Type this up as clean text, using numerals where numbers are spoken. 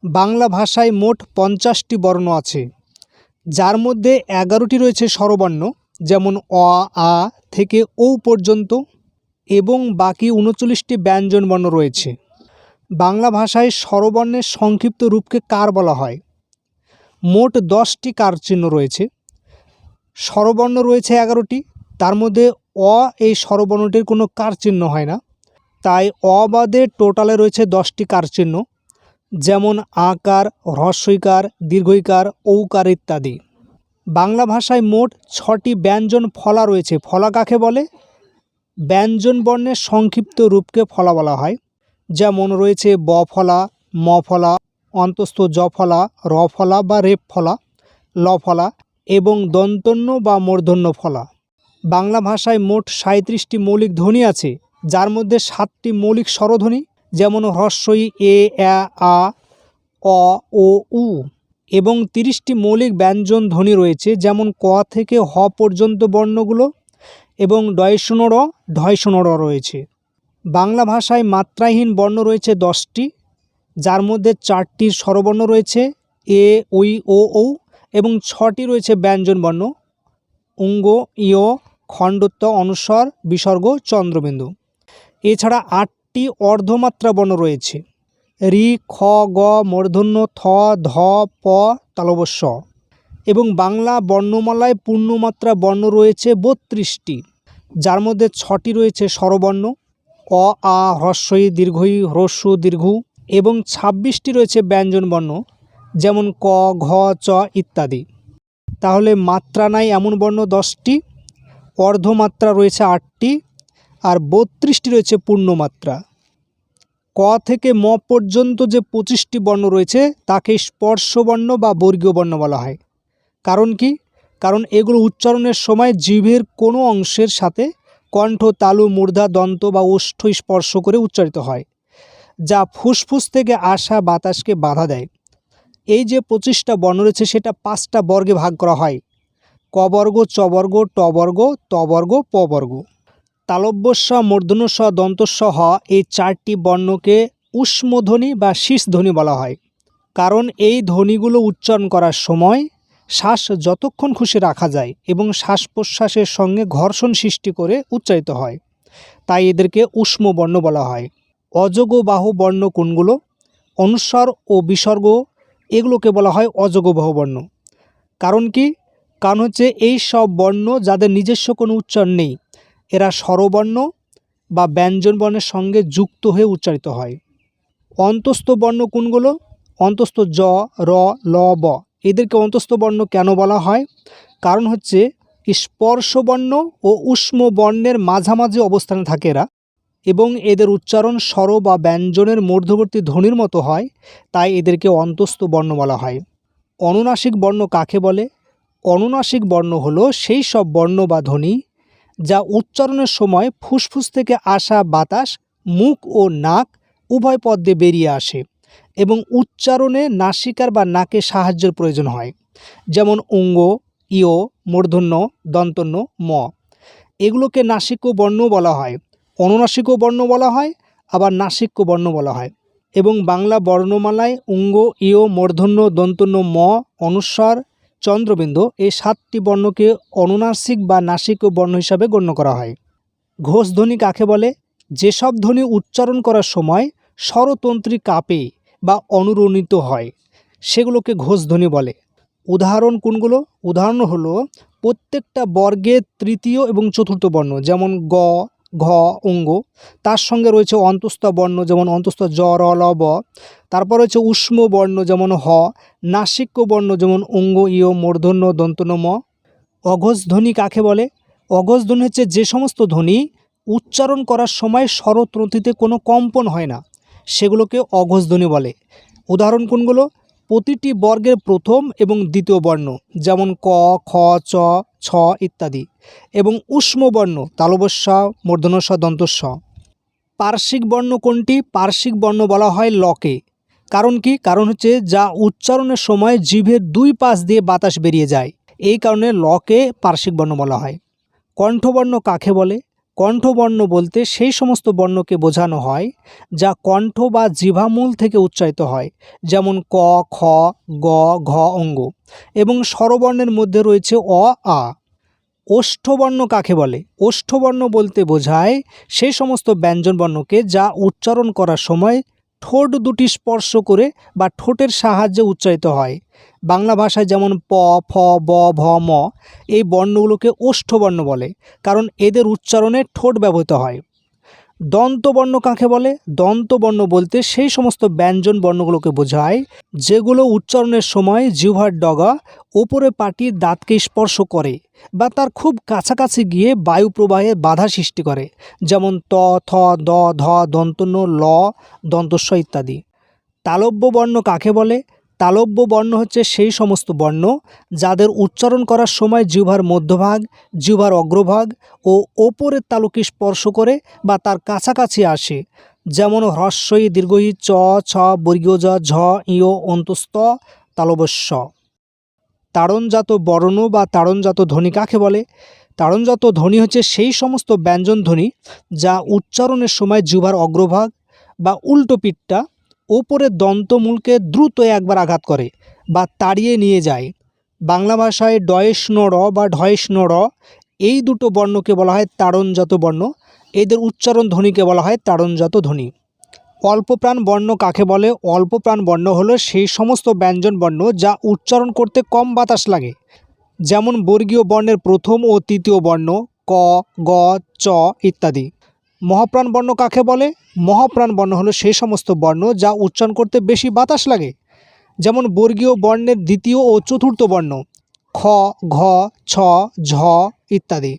বাংলা ভাষায় মোট 50টি বর্ণ আছে, যার মধ্যে 11টি রয়েছে স্বরবর্ণ, যেমন অ, আ থেকে ঔ পর্যন্ত, এবং বাকি 39টি ব্যঞ্জনবর্ণ রয়েছে। বাংলা ভাষায় স্বরবর্ণের সংক্ষিপ্ত রূপকে কার বলা হয়? মোট 10টি কার চিহ্ন রয়েছে। স্বরবর্ণ রয়েছে 11টি, তার মধ্যে অ এই স্বরবর্ণটির কোনো কার চিহ্ন হয় না, তাই অ বাদে টোটালে রয়েছে 10টি কার চিহ্ন, যেমন আকার, হ্রস্বইকার, দীর্ঘইকার, ঔকার ইত্যাদি। বাংলা ভাষায় মোট 6টি ব্যঞ্জন ফলা রয়েছে। ফলা কাকে বলে? ব্যঞ্জন বর্ণের সংক্ষিপ্ত রূপকে ফলা বলা হয়। যেমন রয়েছে ব ফলা, ম ফলা, অন্তস্থ জ ফলা, র ফলা বা রেফ ফলা, ল ফলা এবং দন্তন্য বা মূর্ধন্য ফলা। বাংলা ভাষায় মোট 37টি মৌলিক ধ্বনি আছে, যার মধ্যে 7টি মৌলিক স্বরধ্বনি, যেমন হ্রস্বই এ, আ, অ, ও, উ, এবং 30টি মৌলিক ব্যঞ্জন ধ্বনি রয়েছে, যেমন ক থেকে হ পর্যন্ত বর্ণগুলো, এবং ডয়সনর, ঢয়সনর রয়েছে। বাংলা ভাষায় মাত্রাহীন বর্ণ রয়েছে 10টি, যার মধ্যে 4টি স্বরবর্ণ রয়েছে এ, ঐ, ও, ঔ, এবং 6টি রয়েছে ব্যঞ্জন বর্ণ অঙ্গ, ইয়, খণ্ডত্ব, অনুস্বর, বিসর্গ, চন্দ্রবিন্দু। এছাড়া 8টি অর্ধমাত্রা বর্ণ রয়েছে রি, খ, গ, মূর্ধন্য, থ, ধ, প, তালব্য শ। এবং বাংলা বর্ণমালায় পূর্ণমাত্রা বর্ণ রয়েছে 32টি, যার মধ্যে 6টি রয়েছে স্বরবর্ণ অ, আ, হ্রস্বই, দীর্ঘই, হ্রস্ব, দীর্ঘ, এবং 26টি রয়েছে ব্যঞ্জন বর্ণ, যেমন ক, ঘ, চ ইত্যাদি। তাহলে মাত্রা নাই এমন বর্ণ 10টি, অর্ধমাত্রা রয়েছে 8টি, আর 32টি রয়েছে পূর্ণমাত্রা। ক থেকে ম পর্যন্ত যে 25টি বর্ণ রয়েছে তাকে স্পর্শবর্ণ বা বর্গীয় বর্ণ বলা হয়। কারণ কি? কারণ এগুলো উচ্চারণের সময় জিভের কোনো অংশের সাথে কণ্ঠ, তালু, মূর্ধা, দন্ত বা ওষ্ঠ স্পর্শ করে উচ্চারিত হয়, যা ফুসফুস থেকে আসা বাতাসকে বাধা দেয়। এই যে 25টা বর্ণ রয়েছে সেটা 5টা বর্গে ভাগ করা হয়: ক বর্গ, চ বর্গ, ট বর্গ, ত বর্গ, প বর্গ। তালব্য শ, মূর্ধন্য ষ, দন্ত স, হ এই 4টি বর্ণকে ঊষ্মধ্বনি বা শীর্ষধ্বনি বলা হয়, কারণ এই ধ্বনিগুলো উচ্চারণ করার সময় শ্বাস যতক্ষণ খুশি রাখা যায় এবং শ্বাস প্রশ্বাসের সঙ্গে ঘর্ষণ সৃষ্টি করে উচ্চারিত হয়, তাই এদেরকে ঊষ্ম বর্ণ বলা হয়। অযোগ বাহু বর্ণ কোনগুলো? অনুস্বর ও বিসর্গ, এগুলোকে বলা হয় অযোগ বাহু বর্ণ। কারণ কি? কারণ হচ্ছে এই সব বর্ণ যাদের নিজস্ব কোনো উচ্চারণ নেই, এরা স্বরবর্ণ বা ব্যঞ্জন বর্ণের সঙ্গে যুক্ত হয়ে উচ্চারিত হয়। অন্তস্থ বর্ণ কোনগুলো? অন্তস্থ জ, র, ল, ব, এদেরকে অন্তস্থ বর্ণ কেন বলা হয়? কারণ হচ্ছে স্পর্শবর্ণ ও ঊষ্ম বর্ণের মাঝামাঝি অবস্থানে থাকে এরা, এবং এদের উচ্চারণ স্বর বা ব্যঞ্জনের মধ্যবর্তী ধ্বনির মতো হয়, তাই এদেরকে অন্তস্থ বর্ণ বলা হয়। অনুনাসিক বর্ণ কাকে বলে? অনুনাসিক বর্ণ হলো সেই সব বর্ণ বা ধ্বনি যা উচ্চারণের সময় ফুসফুস থেকে আসা বাতাস মুখ ও নাক উভয় পথ দিয়ে বেরিয়ে আসে এবং উচ্চারণে নাসিকার বা নাকের সাহায্যের প্রয়োজন হয়, যেমন অঙ্গ, ইয়, মূর্ধন্য, দন্তন্য, ম। এগুলোকে নাসিক্য বর্ণ বলা হয়, অনুনাসিক বর্ণ বলা হয়, আবার নাসিক্য বর্ণ বলা হয়। এবং বাংলা বর্ণমালায় অঙ্গ, ইয়, মূর্ধন্য, দন্তন্য, ম, অনুস্বর, চন্দ্রবিন্দু এই 7টি বর্ণকে অনুনাসিক বা নাসিক বর্ণ হিসাবে গণ্য করা হয়। ঘোষধ্বনি কাকে বলে? যেসব ধ্বনি উচ্চারণ করার সময় স্বরতন্ত্রী কাঁপে বা অনুরণিত হয় সেগুলোকে ঘোষধ্বনি বলে। উদাহরণ কোনগুলো? উদাহরণ হলো প্রত্যেকটা বর্গের তৃতীয় এবং চতুর্থ বর্ণ, যেমন গ, ঘ, অঙ্গ, তার সঙ্গে রয়েছে অন্তস্থ বর্ণ, যেমন অন্তস্থ জ, র, ল, ব, তারপর রয়েছে ঊষ্ম বর্ণ, যেমন হ, নাসিক্য বর্ণ, যেমন অঙ্গ, ইয়, মূর্ধন্য, দন্তন্য, ম। অঘোষ ধ্বনি কাকে বলে? অঘোষ ধ্বনি হচ্ছে যে সমস্ত ধ্বনি উচ্চারণ করার সময় স্বরতন্ত্রীতে কোনো কম্পন হয় না, সেগুলোকে অঘোষ ধ্বনি বলে। উদাহরণ কোনগুলো? প্রতিটি বর্গের প্রথম এবং দ্বিতীয় বর্ণ, যেমন ক, খ, চ, ছ ইত্যাদি, এবং ঊষ্ম বর্ণ তালব্য শ, মূর্ধন্য ষ, দন্ত স। পার্শ্বিক বর্ণ কোনটি? পার্শ্বিক বর্ণ বলা হয় লকে। কারণ কি? কারণ হচ্ছে যা উচ্চারণের সময় জিভের দুই পাশ দিয়ে বাতাস বেরিয়ে যায়, এই কারণে লকে পার্শ্বিক বর্ণ বলা হয়। কণ্ঠবর্ণ কাকে বলে? কণ্ঠবর্ণ বলতে সেই সমস্ত বর্ণকে বোঝানো হয় যা কণ্ঠ বা জিহ্বামূল থেকে উচ্চারিত হয়, যেমন ক, খ, গ, ঘ অঙ্গ। এবং স্বরবর্ণের মধ্যে রয়েছে অ, আ। ওষ্ঠবর্ণ কাকে বলে? ওষ্ঠবর্ণ বলতে বোঝায় সেই সমস্ত ব্যঞ্জনবর্ণকে যা উচ্চারণ করার সময় ঠোঁট দুটি স্পর্শ করে বা ঠোঁটের সাহায্যে উচ্চারিত হয়। বাংলা ভাষায় যেমন প, ফ, ব, ভ, ম এই বর্ণগুলোকে ওষ্ঠবর্ণ বলে, কারণ এদের উচ্চারণে ঠোঁট ব্যবহৃত হয়। দন্তবর্ণ কাকে বলে? দন্তবর্ণ বলতে সেই সমস্ত ব্যঞ্জন বর্ণগুলোকে বোঝায় যেগুলো উচ্চারণের সময় জিহ্বার ডগা ওপরে পাটির দাঁতকে স্পর্শ করে বা তার খুব কাছাকাছি গিয়ে বায়ু প্রবাহে বাধা সৃষ্টি করে, যেমন ত, থ, দ, ধ, দন্তন্য, ল, দন্তস্ব ইত্যাদি। তালব্য বর্ণ কাকে বলে? তালব্য বর্ণ হচ্ছে সেই সমস্ত বর্ণ যাদের উচ্চারণ করার সময় জিহ্বার মধ্যভাগ, জিহ্বার অগ্রভাগ ও ওপরের তালুকে স্পর্শ করে বা তার কাছাকাছি আসে, যেমন হ্রস্ব ই, দীর্ঘ ই, চ, ছ, বর্গীয় জ, ঝ, ইয়, অন্তস্থ, তালবস্য। তাড়নজাত বর্ণ বা তাড়নজাত ধ্বনি কাকে বলে? তাড়নজাত ধ্বনি হচ্ছে সেই সমস্ত ব্যঞ্জন ধ্বনি যা উচ্চারণের সময় জিহ্বার অগ্রভাগ বা উল্টো পিঠটা ওপরের দন্তমূলকে দ্রুত একবার আঘাত করে বা তাড়িয়ে নিয়ে যায়। বাংলা ভাষায় ডয়েষ্ণ র বা ঢয়েষ্ণ র এই দুটো বর্ণকে বলা হয় তাড়নজাত বর্ণ। এদের উচ্চারণ ধ্বনিকে বলা হয় তাড়নজাত ধ্বনি। অল্পপ্রাণ বর্ণ কাকে বলে? অল্পপ্রাণ বর্ণ হলো সেই সমস্ত ব্যঞ্জন বর্ণ যা উচ্চারণ করতে কম বাতাস লাগে, যেমন বর্গীয় বর্ণের প্রথম ও তৃতীয় বর্ণ ক, গ, চ ইত্যাদি। মহাপ্রাণ বর্ণ কাকে বলে? মহাপ্রাণ বর্ণ হলো সেই সমস্ত বর্ণ যা উচ্চারণ করতে বেশি বাতাস লাগে, যেমন বর্গীয় বর্ণের দ্বিতীয় ও চতুর্থ বর্ণ খ, ঘ, ছ, ঝ ইত্যাদি।